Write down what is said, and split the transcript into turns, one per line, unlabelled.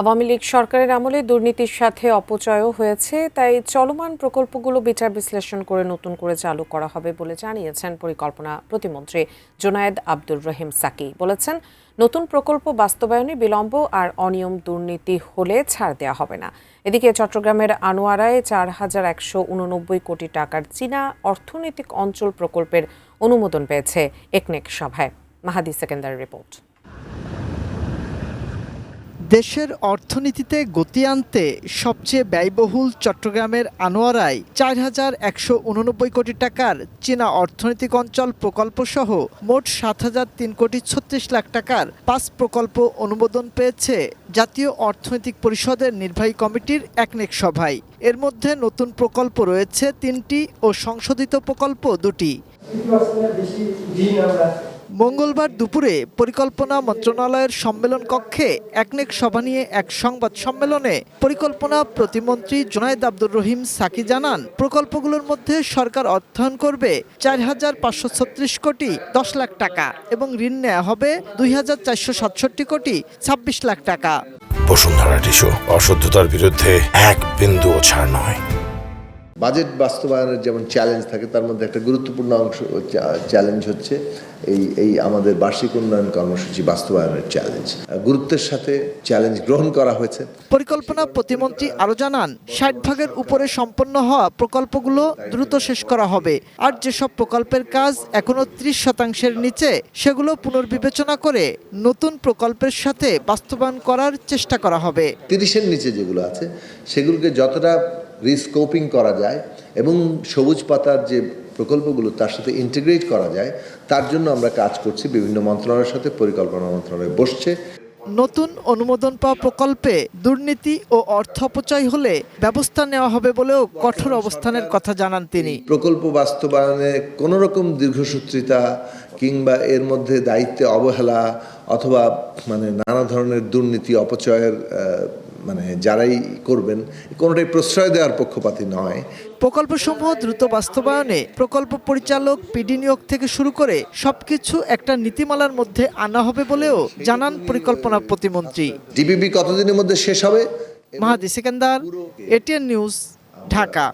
আওয়ামী লীগ সরকারের আমলে দুর্নীতির সাথে অপচয়ও হয়েছে, তাই চলমান প্রকল্পগুলো বিচার বিশ্লেষণ করে নতুন করে চালু করা হবে বলে জানিয়েছেন পরিকল্পনা প্রতিমন্ত্রী জুনায়েদ আব্দুর রহিম সাকি। বলেছেন, নতুন প্রকল্প বাস্তবায়নে বিলম্ব আর অনিয়ম দুর্নীতি হলে ছাড় দেওয়া হবে না। এদিকে চট্টগ্রামের আনোয়ারায় ৪,১৮৯ কোটি টাকার চীনা অর্থনৈতিক অঞ্চল প্রকল্পের অনুমোদন পেয়েছে একনেক সভায়। মাহাদি সেকেন্দার রিপোর্ট।
দেশের অর্থনীতিতে গতি আনতে সবচেয়ে ব্যয়বহুল চট্টগ্রামের আনোয়ারায় ৪,১৮৯ কোটি টাকার চীনা অর্থনৈতিক অঞ্চল প্রকল্প সহ মোট ৭,০০৩ কোটি ৩৬ লাখ টাকার ৫ প্রকল্প অনুমোদন পেয়েছে জাতীয় অর্থনৈতিক পরিষদের নির্বাহী কমিটির একনেক সভায়। এর মধ্যে নতুন প্রকল্প রয়েছে ৩টি ও সংশোধিত প্রকল্প 2টি। মঙ্গলবার দুপুরে পরিকল্পনা মন্ত্রণালয়ের সম্মেলন কক্ষে একনেক সভা নিয়ে এক সংবাদ সম্মেলনে পরিকল্পনা প্রতিমন্ত্রী জুনায়েদ আব্দুর রহিম সাকি জানান, প্রকল্পগুলোর মধ্যে সরকার অর্থায়ন করবে ৪,৫৩৬ কোটি ১০ লাখ টাকা এবং ঋণ নেওয়া হবে ২,৪৬৭ কোটি ২৬ লাখ টাকা।
বসুন্ধরা টিস্যু, অশুদ্ধতার বিরুদ্ধে এক বিন্দুও ছাড় নয়।
বাজেট বাস্তবায়নের যেমন চ্যালেঞ্জ থাকে, তার মধ্যে একটা গুরুত্বপূর্ণ অংশ চ্যালেঞ্জ হচ্ছে এই আমাদের বার্ষিক উন্নয়ন কর্মসূচি বাস্তবায়নের চ্যালেঞ্জ। গুরুত্বের সাথে চ্যালেঞ্জ গ্রহণ করা হয়েছে।
পরিকল্পনা প্রতিমন্ত্রী আরও জানান, ৬০ ভাগের উপরে সম্পন্ন হওয়া প্রকল্পগুলো দ্রুত শেষ করা হবে, আর যেসব প্রকল্পের কাজ এখনো ৩০% নিচে সেগুলো পুনর্বিবেচনা করে নতুন প্রকল্পের সাথে বাস্তবায়ন করার চেষ্টা করা হবে।
৩০-এর নিচে যেগুলো আছে সেগুলোকে যতটা রিস্কোপিং করা যায় এবং সবুজ পাতার যে প্রকল্পগুলো তার সাথে ইন্টিগ্রেট করা যায়, তার জন্য আমরা কাজ করছি। বিভিন্ন মন্ত্রণালয়ের সাথে পরিকল্পনা মন্ত্রণালয় বসছে।
নতুন অনুমোদন পাওয়া প্রকল্পে দুর্নীতি ও অর্থ অপচয় হলে ব্যবস্থা নেওয়া হবে বলেও কঠোর অবস্থানের কথা জানান তিনি।
প্রকল্প বাস্তবায়নে কোনো রকম দীর্ঘসূত্রিতা কিংবা এর মধ্যে দায়িত্বে অবহেলা অথবা নানা ধরনের দুর্নীতি অপচয়ের যারাই করবেন কোনোটাই প্রশ্রয় দেওয়ার পক্ষপাতী নয়।
প্রকল্পসমূহ দ্রুত বাস্তবায়নে প্রকল্প পরিচালক, পিডি নিয়োগ থেকে শুরু করে সবকিছু একটা নীতিমালার মধ্যে আনা হবে বলেও জানান পরিকল্পনা প্রতিমন্ত্রী।
ডিপিপি কতদিনের মধ্যে শেষ হবে?
মাহাদি সেকেন্দার, এটিএন নিউজ, ঢাকা।